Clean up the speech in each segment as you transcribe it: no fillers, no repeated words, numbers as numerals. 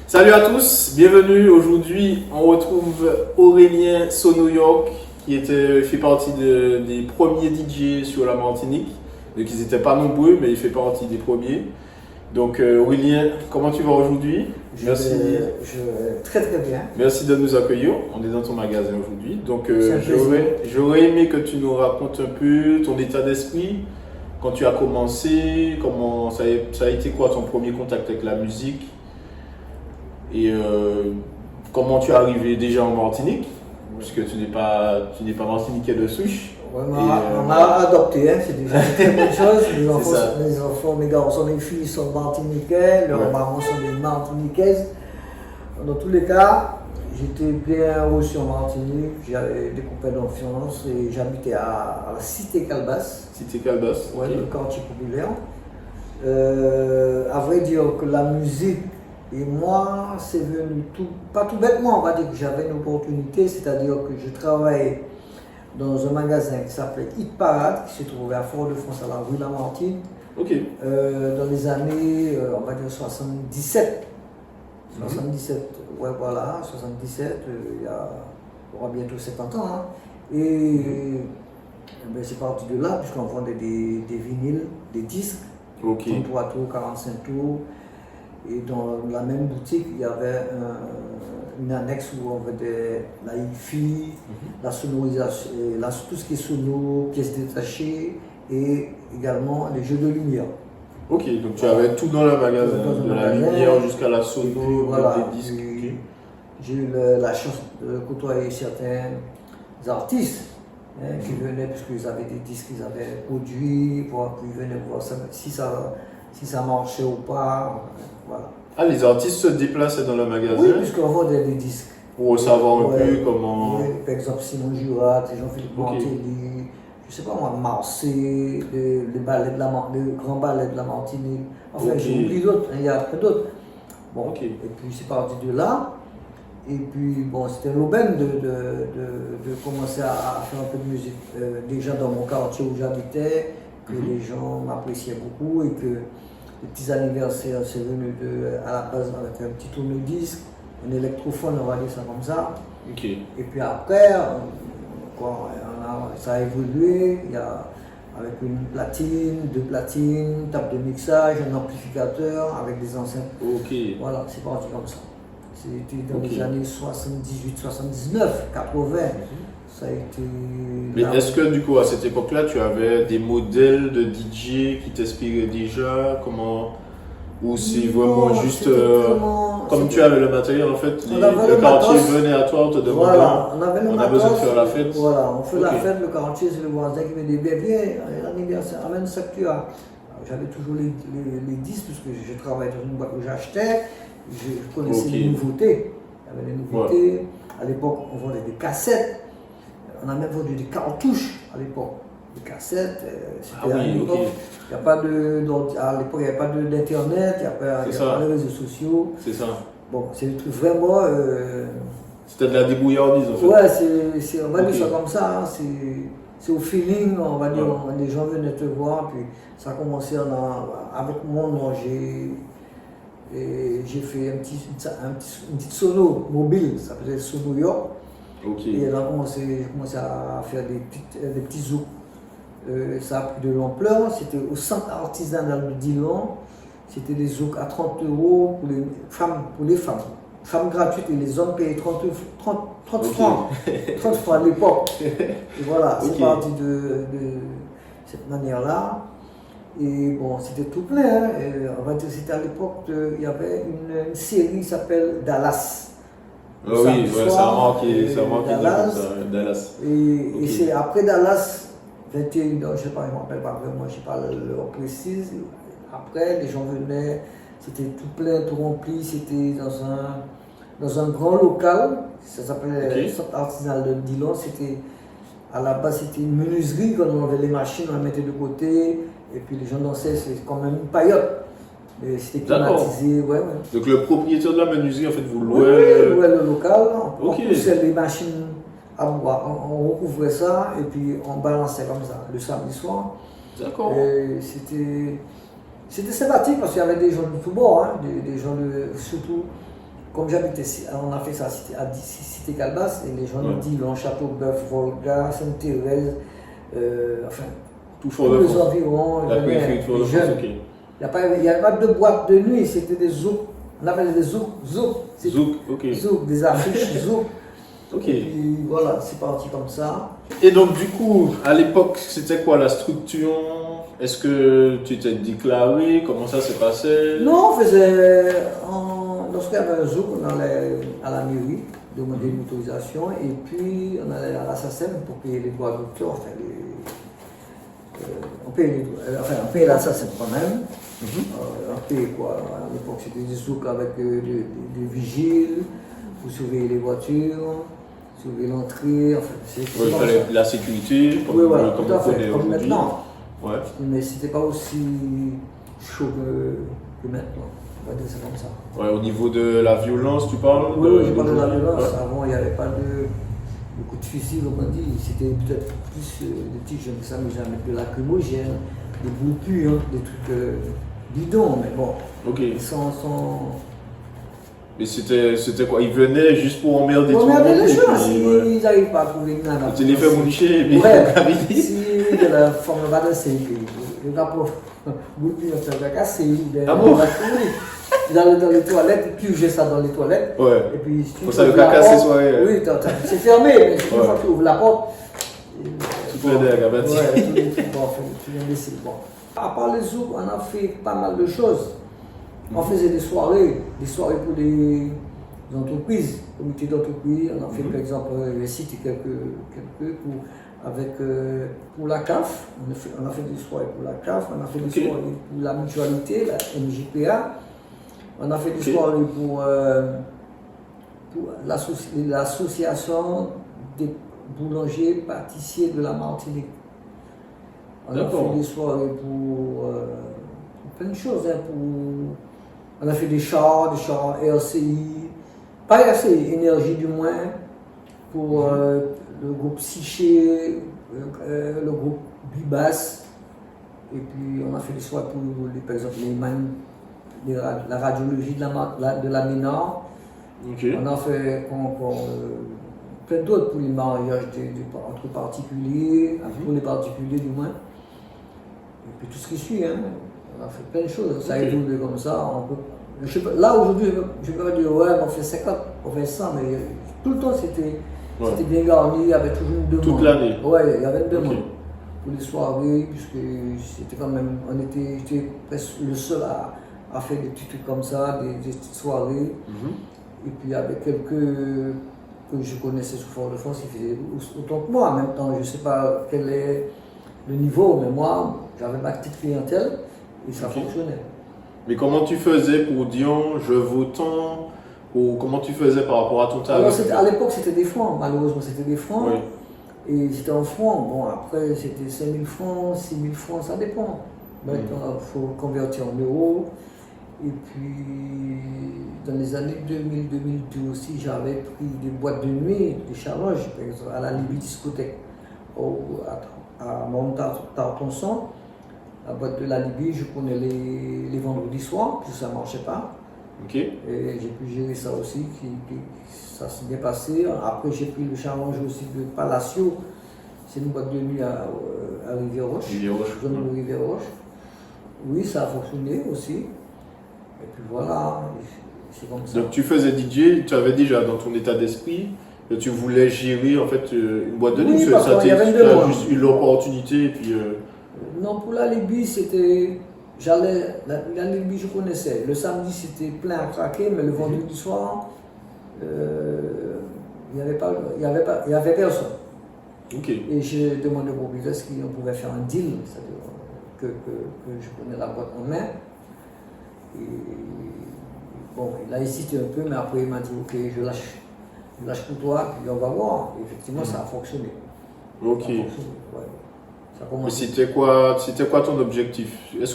Salut à tous, bienvenue. Aujourd'hui, on retrouve Aurélien Sono York qui fait partie des premiers DJ sur la Martinique. Donc ils n'étaient pas nombreux, mais il fait partie des premiers. Donc Aurélien, comment tu vas aujourd'hui? Merci. Très très bien. Merci de nous accueillir. On est dans ton magasin aujourd'hui. Donc j'aurais aimé que tu nous racontes un peu ton état d'esprit quand tu as commencé, comment ça a été quoi ton premier contact avec la musique et comment tu es arrivé déjà en Martinique, puisque tu n'es pas martiniquais de souche. Ouais, on a adopté, hein, c'est déjà une très bonne chose. Mes garçons, mes filles sont martiniquais, leurs mamans sont des martiniquaises. Dans tous les cas, j'étais bien reçu en Martinique, j'avais des copains d'enfance et j'habitais à la Cité Calbas. Cité Calbas, ouais, le quartier populaire. À vrai dire que la musique et moi, c'est venu pas tout bêtement, on va dire que j'avais une opportunité, c'est-à-dire que je travaillais dans un magasin qui s'appelait Hit Parade, qui se trouvait à Fort-de-France, à la rue Lamartine, dans les années, on va dire 77. 77, ouais voilà, 77, il y aura bientôt 70 ans. Hein. Et ben, c'est parti de là, puisqu'on vendait des vinyles, des disques, 33 tours, 45 tours. Et dans la même boutique, il y avait une annexe où on vendait la hi-fi, la sonorisation, tout ce qui est sono, pièces détachées et également les jeux de lumière. Ok, donc tu avais tout dans le magasin, de la lumière jusqu'à la sono, puis, voilà, des disques. J'ai eu la chance de côtoyer certains artistes qui venaient, puisqu'ils avaient des disques qu'ils avaient produits, puis ils venaient voir si ça marchait ou pas. Voilà. Ah, les artistes se déplaçaient dans le magasin? Oui, puisqu'on vendait des disques. Pour savoir un peu comment. Oui, par exemple, Simon Jurat, Jean-Philippe Martelly, je sais pas moi, Marseille, le grand ballet de la Martinique. Enfin, j'ai oublié d'autres, il y a après d'autres. Bon, et puis c'est parti de là. Et puis, bon, c'était l'aubaine de commencer à faire un peu de musique. Déjà dans mon quartier où j'habitais, que les gens m'appréciaient beaucoup et que les petits anniversaires, c'est venu à la base avec un petit tourne-disque, un électrophone, on va dire ça comme ça. Et puis après, ça a évolué, avec une platine, deux platines, table de mixage, un amplificateur avec des enceintes. Voilà, c'est parti comme ça. C'était dans les années 78, 79, 80. Ça a été. Mais est-ce que du coup à cette époque-là tu avais des modèles de DJ qui t'inspiraient déjà? Ou c'est vraiment juste comme tu avais le matériel en fait, le quartier venait à toi, on te demandait voilà, on a besoin de faire la fête. Voilà, on fait la fête, le quartier c'est le voisin qui me dit viens, l'anniversaire, amène ça que tu as. J'avais toujours les disques puisque je travaillais dans une boîte où j'achetais, je connaissais les nouveautés. Il y avait les nouveautés. À l'époque on vendait des cassettes. On a même vendu des cartouches à l'époque, des cassettes. À l'époque, il n'y avait pas d'internet, il n'y avait pas de réseaux sociaux. C'est ça. Bon, c'est le truc vraiment. C'était de la débrouillardise en fait. Ouais, on va dire ça comme ça. Hein, c'est au feeling, on va dire. Les gens venaient te voir, puis ça a commencé avec mon nom. J'ai fait une petite sono mobile, ça s'appelait Sono York. Et là, j'ai commencé à faire des petits zouks. Ça a pris de l'ampleur. C'était au centre artisanal de Dillon. C'était des zouks à 30 € pour les femmes. Femmes gratuites et les hommes payaient 30 francs. 30 francs à l'époque. Et voilà, c'est parti de cette manière-là. Et bon, c'était tout plein. Hein. On va dire c'était à l'époque, il y avait une série qui s'appelle Dallas. Ça a marqué Dallas. Et c'est après Dallas, 21 h, je ne sais pas, je ne me rappelle pas vraiment, je ne sais pas l'heure précise. Après, les gens venaient, c'était tout plein, tout rempli, c'était dans un grand local, ça s'appelait le centre artisanal de Dillon. À la base, c'était une menuiserie, quand on avait les machines, on les mettait de côté, et puis les gens dansaient, c'est comme une paillote. C'était climatisé, Donc le propriétaire de la menuiserie, en fait, vous louez le local, on poussait les machines à bois, on recouvrait ça et puis on balançait comme ça le samedi soir. D'accord. Et c'était sympathique parce qu'il y avait des gens de tout bord, hein, des gens surtout comme j'habitais, on a fait ça à Cité Calbas, et les gens Ouais. nous disent Long Château-Bœuf, Volga, Sainte-Thérèse, enfin, Tout tous fort de les France. environs, La ils venaient, périphérie de les Fort-de-France, jeunes. ok. Il n'y avait pas de boîte de nuit, c'était des zouks. On appelait des zouks, c'est Zouk, ok. zouk, des affiches, zouk. Ok. Et puis voilà, c'est parti comme ça. Et donc, du coup, à l'époque, c'était quoi la structure? Est-ce que tu t'es déclaré? Comment ça s'est passé? Non, on faisait, lorsqu'il y avait un zouk, on allait à la mairie demander une autorisation et puis on allait à la SACEM pour payer les droits d'auteur, enfin, on payait la SACEM quand même. On payait quoi? À l'époque, c'était des zouks avec des vigiles pour surveiller les voitures, surveiller l'entrée, enfin, c'est Ouais, il comme fallait ça. la sécurité, Oui, voilà, comme tout à on fait, connaît comme aujourd'hui. maintenant. Ouais. Mais c'était pas aussi chaud que maintenant. On va dire ça comme ça. Ouais, au niveau de la violence, tu parles? Oui, je parle de la violence. Ouais. Avant, il n'y avait pas de coups de fusil, comme on dit. C'était peut-être plus des petits jeunes qui s'amusaient à mettre de lacrymogène, des boules pures, des trucs bidons. Mais bon, Ok. ils sont. Et c'était quoi? Ils venaient juste pour emmerder On tout le regardait monde? les et gens, puis, ouais. s'ils n'arrivent pas à trouver une nana. Tu les fais moucher et puis Ouais, ils si de la forme de badasser, le gars pour boule pure, ça va casser. Ah bon? Dans les toilettes, tu jettes ça dans les toilettes. Ouais. Et puis, si tu Pour ça, le ouvres la caca, c'est porte- soirée. Oui, c'est fermé, mais une Ouais. fois que tu ouvres la porte. Tu fais des agabati. Ouais, tous les trucs, bon, tu viens laisser le bon. À part les zouks, on a fait pas mal de choses. On faisait des soirées pour des entreprises, comités d'entreprise. On a fait, par exemple, j'ai cité quelques pour la CAF. On a fait des soirées pour la CAF, on a fait des Ok. soirées pour la mutualité, la MJPA. On a fait des Ok. soirées pour l'association des boulangers pâtissiers de la Martinique. On a D'accord. fait des soirées pour plein de choses. On a fait des chars RCI, pas RCI, Énergie du moins, pour le groupe Psyché, le groupe Bibas. Et puis on a fait des soirées pour, par exemple, la radiologie de la Ménard. Ok. On a fait plein d'autres pour les mariages entre particuliers, pour les particuliers du moins. Et puis tout ce qui suit, hein. On a fait plein de choses. Ça a Ok. évolué comme ça. Je sais pas, là aujourd'hui, je peux pas dire ouais, on fait 50, on fait 100, mais tout le temps c'était bien garni, il y avait toujours une demande. Toute l'année? Ouais, il y avait une demande. Ok. Pour les soirées, puisque c'était quand même, j'étais presque le seul à faire des petits trucs comme ça, des petites soirées. Et puis il y avait quelques que je connaissais sous Fort-de-France qui faisaient autant que moi. En même temps, je ne sais pas quel est le niveau, mais moi, j'avais ma petite clientèle et ça Ok. fonctionnait. Mais comment tu faisais pour dire je veux tant? Ou comment tu faisais par rapport à ton Alors, tarif? à l'époque, c'était des francs. Malheureusement, c'était des francs. Oui. Et c'était en francs. Bon, après, c'était 5 000 francs, 6 000 francs, ça dépend. Maintenant, il faut convertir en euros. Et puis, dans les années 2000-2002 aussi, j'avais pris des boîtes de nuit, des challenges, par exemple, à la Libye Discothèque, à Mont-Tartonson. La boîte de la Libye, je prenais les vendredis soirs, puis ça ne marchait pas. Ok. Et j'ai pu gérer ça aussi, ça s'est bien passé. Après, j'ai pris le challenge aussi de Palacio. C'est une boîte de nuit à Rivière-Roche, Rivière-Roche. zone de Rivière-Roche. Oui, ça a fonctionné aussi. Et puis voilà, c'est comme ça. Donc tu faisais DJ, tu avais déjà dans ton état d'esprit que tu voulais gérer en fait une boîte de nuit. Oui, parce qu'il y avait une tu as demande. juste eu l'opportunité et puis. Non, pour la Libye, c'était. La Libye, je connaissais. Le samedi, c'était plein à craquer, mais le vendredi soir, il n'y avait personne. Ok. Et j'ai demandé au propriétaire si on pouvait faire un deal, c'est-à-dire que je prenais la boîte en main. Et bon, il a hésité un peu, mais après il m'a dit ok, je lâche pour toi, puis on va voir. Et effectivement, ça a fonctionné. Ok. Ça a fonctionné, ouais. Ça a Mais commencé. c'était quoi ton objectif? Est-ce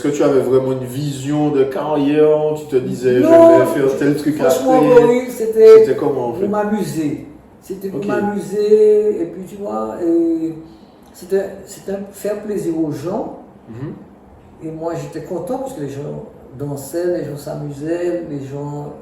que tu avais vraiment une vision de carrière? Tu te disais Non, je vais faire tel truc franchement, après? oui, c'était C'était comment en fait? pour m'amuser. C'était pour Ok. m'amuser, et puis tu vois, c'était faire plaisir aux gens. Mhm. Et moi, j'étais content parce que les gens dansaient, les gens s'amusaient, les gens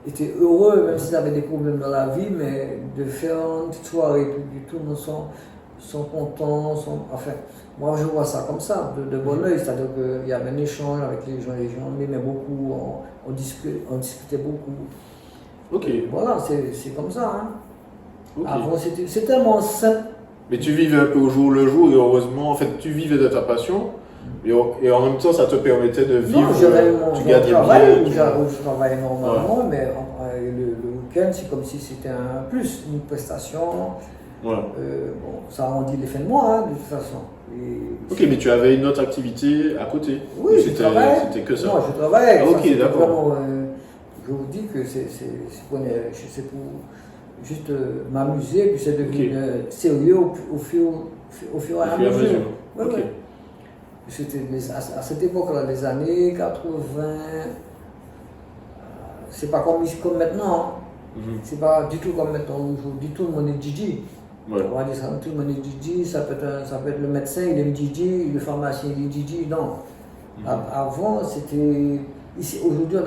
étaient heureux, même s'ils avaient des problèmes dans la vie, mais de faire une petite soirée, puis tout le monde sont contents, enfin, moi je vois ça comme ça, de bon oeil, c'est-à-dire qu'il y avait un échange avec les gens m'aimaient beaucoup, on discutait beaucoup. Ok. Voilà, c'est comme ça. Hein. Ok. Avant, c'est tellement simple. Mais tu vivais un peu au jour le jour et heureusement, en fait, tu vivais de ta passion et en même temps, ça te permettait de vivre. Non, j'avais mon travail où je travaillais normalement, mais le week-end, c'est comme si c'était un plus, une prestation. Ouais. Bon, ça arrondit les fins de mois, hein, de toute façon. Ok, mais tu avais une autre activité à côté? Oui, c'était que ça? Non, je travaillais. Ah, ok, d'accord. Je vous dis que c'est pour juste m'amuser, puis c'est devenu sérieux au fur et à mesure. Ouais, ok. ouais. C'était à cette époque-là, les années 80, c'est pas comme maintenant. C'est pas du tout comme maintenant. Aujourd'hui, tout le monde est DJ. Ouais. On va dire ça, tout le monde est DJ. Ça peut être le médecin, il est DJ, le pharmacien, il est DJ. Non. Avant, c'était. Aujourd'hui,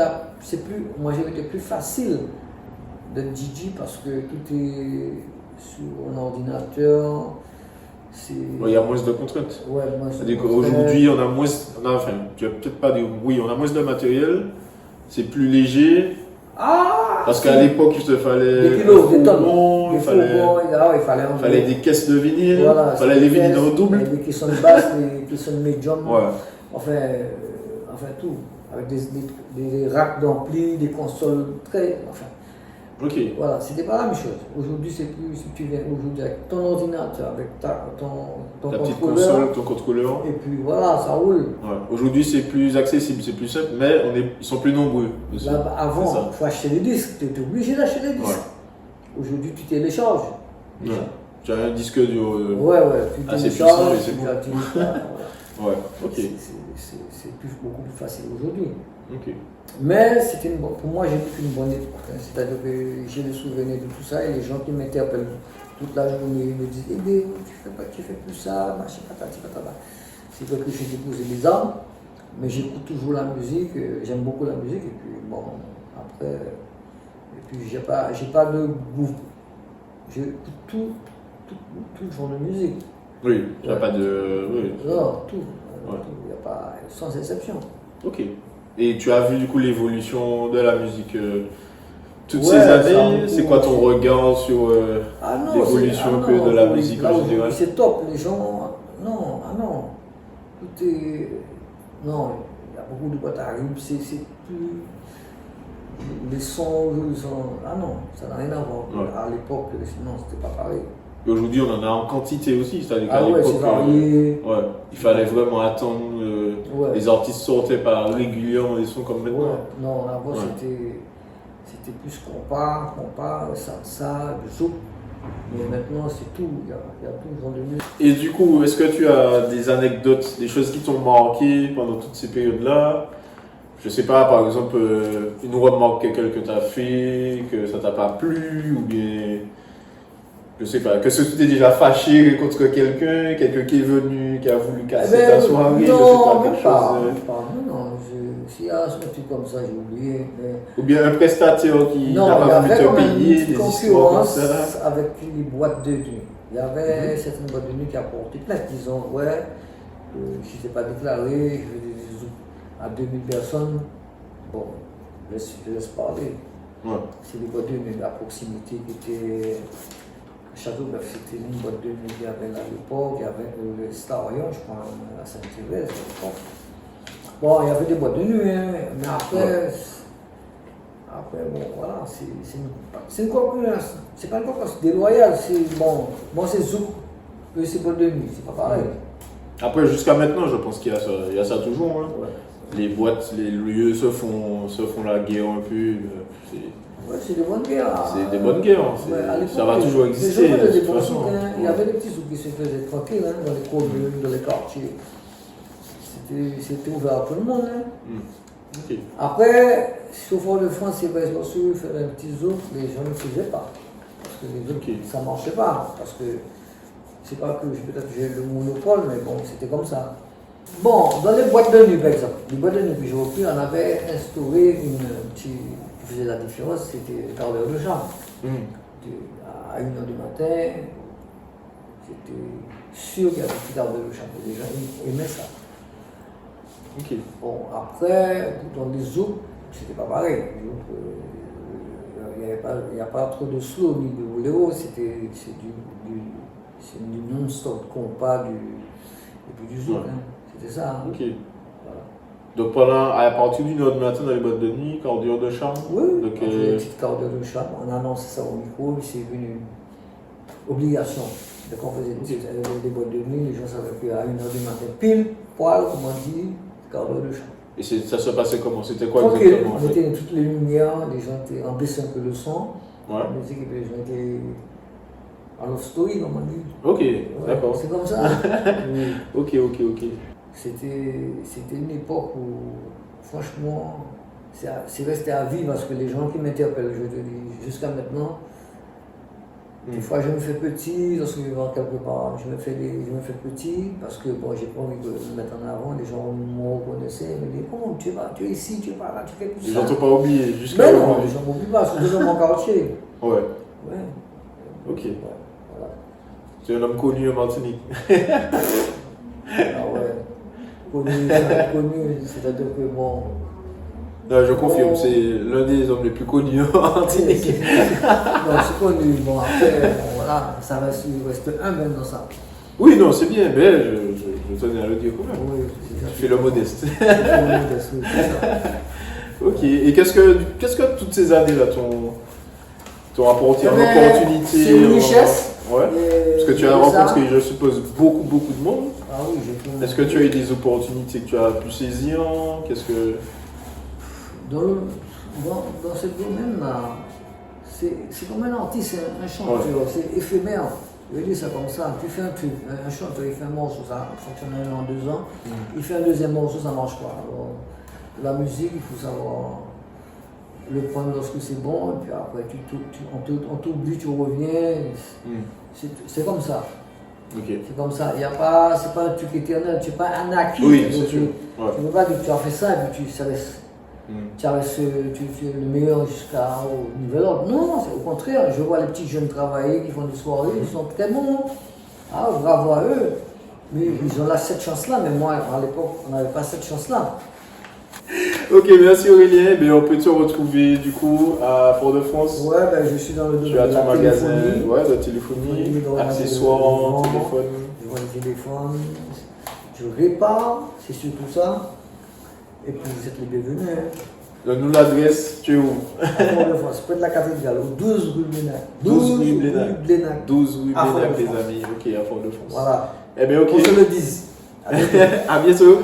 moi, j'ai été plus facile d'être DJ parce que tout est sur un ordinateur. Il y a moins de contraintes. Ouais, c'est-à-dire qu'aujourd'hui, on a moins. Enfin, tu vas peut-être pas dire oui, on a moins de matériel, c'est plus léger. Parce qu'à l'époque, il te fallait des kilos, des tonnes. Il fallait des caisses de vinyle, voilà, il fallait les vinyles en double. Des caissons de basse, des caissons de médium. Ouais. Enfin, tout. Avec des racks d'ampli, des consoles très. Enfin. Ok. Voilà, c'était pas la même chose. Aujourd'hui, c'est plus. Si tu viens aujourd'hui avec ton ordinateur, avec ton petite console, ton contrôleur. Et puis voilà, ça roule. Ouais. Aujourd'hui, c'est plus accessible, c'est plus simple, mais ils sont plus nombreux. Là, avant, il faut acheter les disques. Tu étais obligé d'acheter les disques. Ouais. Aujourd'hui, tu télécharges. Ouais. Tu as un disque dur. Ouais, tu télécharges. C'est bon. Ouais, ok. C'est beaucoup plus facile aujourd'hui. Ok. Mais pour moi, j'ai vécu une bonne époque. C'est-à-dire que j'ai le souvenir de tout ça et les gens qui m'interpellent toute la journée me disent eh bien, tu fais plus ça, machin, patati patata. C'est vrai que j'ai déposé des armes, mais j'écoute toujours la musique, j'aime beaucoup la musique et puis bon, après, et puis j'ai pas de goût. J'écoute tout genre de musique. Oui, il n'y a pas de. Oui. Non, tout. Il n'y a pas, sans exception. Ok. Et tu as vu du coup l'évolution de la musique toutes ces années? C'est quoi ton regard sur l'évolution un peu de la musique en général? C'est top, les gens. Non. Tout est. Non, il y a beaucoup de boîtes à rythme, c'est plus. Les sons, ah non, ça n'a rien à voir. Ouais. À l'époque, sinon c'était pas pareil. Et aujourd'hui, on en a en quantité aussi. C'est-à-dire qu'à l'époque, c'est varié. Il fallait vraiment attendre. Les artistes sortaient par régulièrement des sons comme maintenant. Ouais. Non, avant c'était plus compas, salsa, le zouk. Mais maintenant, c'est tout. Il y a tout genre de musique. Et du coup, est-ce que tu as des anecdotes, des choses qui t'ont marqué pendant toutes ces périodes-là? Je sais pas, par exemple, une remarque que tu as fait, que ça t'a pas plu, ou bien. Je sais pas, que tu t'es déjà fâché contre quelqu'un qui est venu, qui a voulu casser ta soirée, non, je sais pas, quelque chose. Non, s'il y a un truc comme ça, j'ai oublié. Mais... Ou bien un prestataire qui n'a pas voulu te payer, des histoires comme ça. Avec les boîtes de nuit. Il y avait certaines boîtes de nuit qui apportaient plein disons, je ne sais pas déclaré, je veux des à 2000 personnes. Bon, je laisse parler. Ouais. C'est des boîtes de nuit à proximité qui étaient. Châteauneuf, c'était une boîte de nuit qu'il y avait à l'époque, il y avait le Starion, je crois, à Saint-Thérèse. Bon, il y avait des boîtes de nuit, mais après, bon, voilà, c'est une concurrence. C'est pas une concurrence déloyale, c'est bon, c'est zouk, c'est boîte de nuit, c'est pas pareil. Après, jusqu'à maintenant, je pense qu'il y a ça toujours. Hein. Ouais. Les boîtes, les lieux se font la guerre un peu. C'est des bonnes guerres. C'est des bonnes guerres. Ça va toujours exister. De toute façon. Il y avait des petits zouk qui se faisaient tranquilles dans les communes, dans les quartiers. C'était ouvert à tout le monde. Okay. Après, sur Fort-de-France, c'est bien sûr, faire un petit zouk, les gens ne faisaient pas. Parce que les zouks, ça ne marchait pas. Parce que c'est pas que peut-être j'ai le monopole, mais bon, c'était comme ça. Bon, dans les boîtes de nuit, par exemple, les boîtes de nuit que j'ai repris, on avait instauré une petite. Qui faisait la différence, c'était le quart d'heure de chambre. À 1h du matin, c'était sûr qu'il y avait un petit quart d'heure de chambre. Les gens aimaient ça. Ok. Bon, après, dans les autres, c'était pas pareil. Il n'y a pas trop de slow ni de boléro, c'est du non-stop compas et puis du zouk. Ouais. C'était ça. Hein. Ok. Voilà. Donc à partir d'une heure du matin dans les boîtes de nuit, quart d'heure de chambre. Oui, Donc, on faisait une petite quart d'heure de chambre, on annonçait ça au micro, puis c'est devenu obligation. Donc on faisait des boîtes de nuit, les gens savaient qu'à 1h du matin, pile, poil, comme on dit, quart d'heure de chambre. Et ça se passait comment? C'était quoi Tranquille, exactement en on fait? mettait toutes les lumières, les gens étaient en baissant un peu le son, Ouais. la musique, et puis les gens étaient en love story, comme on dit. Ok, Ouais, d'accord. c'est comme ça. Oui. Ok. C'était une époque où, franchement, c'est resté à vie parce que les gens qui m'interpellent, je te dis, jusqu'à maintenant, des fois je me fais petit, lorsque je vais quelque part, je me fais petit parce que bon, j'ai pas envie de me mettre en avant, les gens me reconnaissaient, ils me disent, oh, tu es ici, tu es pas là, tu fais plus Les ça. gens t'ont pas oublié jusqu'à Mais non, aujourd'hui. les gens m'oublient pas, surtout dans mon quartier. Ouais. Ouais. Ok. Ouais, voilà. Tu es un homme connu en Martinique. Ah ouais. Connu, c'est-à-dire que bon. Non, je confirme, c'est l'un des hommes les plus connus en Martinique. Non, c'est connu. Bon, après, bon, voilà, ça reste humble dans ça. Oui, non, c'est bien, mais je tenais à le dire quand même. Oui, Tu fais le modeste. c'est ça. Ok, et qu'est-ce que toutes ces années-là t'ont apporté en Eh ben, opportunité? c'est une richesse. Ouais. Parce que tu as rencontré, je suppose, beaucoup de monde. Ah oui, j'ai fait. Est-ce que tu as eu des opportunités que tu as pu saisir? Qu'est-ce que. Dans ce domaine-là, c'est comme un artiste, un chanteur, c'est éphémère. Je vais dire ça comme ça. Tu fais un truc, un chanteur, il fait un morceau, ça fonctionne 1 an, 2 ans. Il fait un deuxième morceau, ça ne marche pas. Alors, la musique, il faut savoir le prendre lorsque c'est bon, et puis après, on t'oublie, tu reviens. C'est comme ça. Ok. C'est comme ça. C'est pas un truc éternel, tu n'es pas un acquis. Oui, c'est sûr. Tu ne peux pas dire que tu as fait ça et puis ça reste. Tu es le meilleur jusqu'au nouvel ordre. Non, c'est au contraire. Je vois les petits jeunes travailler qui font des soirées, ils sont très bons. Ah, bravo à eux. Mais ils ont là cette chance-là, mais moi, à l'époque, on n'avait pas cette chance-là. Ok, merci Aurélien. Ben, on peut te retrouver du coup à Fort-de-France. Ouais, ben, je suis dans le Tu as domaine de ton la magasin téléphonie. de téléphonie, Dans la accessoires, téléphone. Je vends les téléphones, je répare, c'est surtout ça. Et puis vous êtes les bienvenus. Hein. Donne-nous l'adresse, tu es où? À Fort-de-France, près de la cathédrale, au 12 rue Blénac. 12 rue Blénac. 12 rue à Blénac, les Fort-de-France. amis. Ok, à Fort-de-France. Voilà. Eh bien, ok. On se le dise. À bientôt. À bientôt.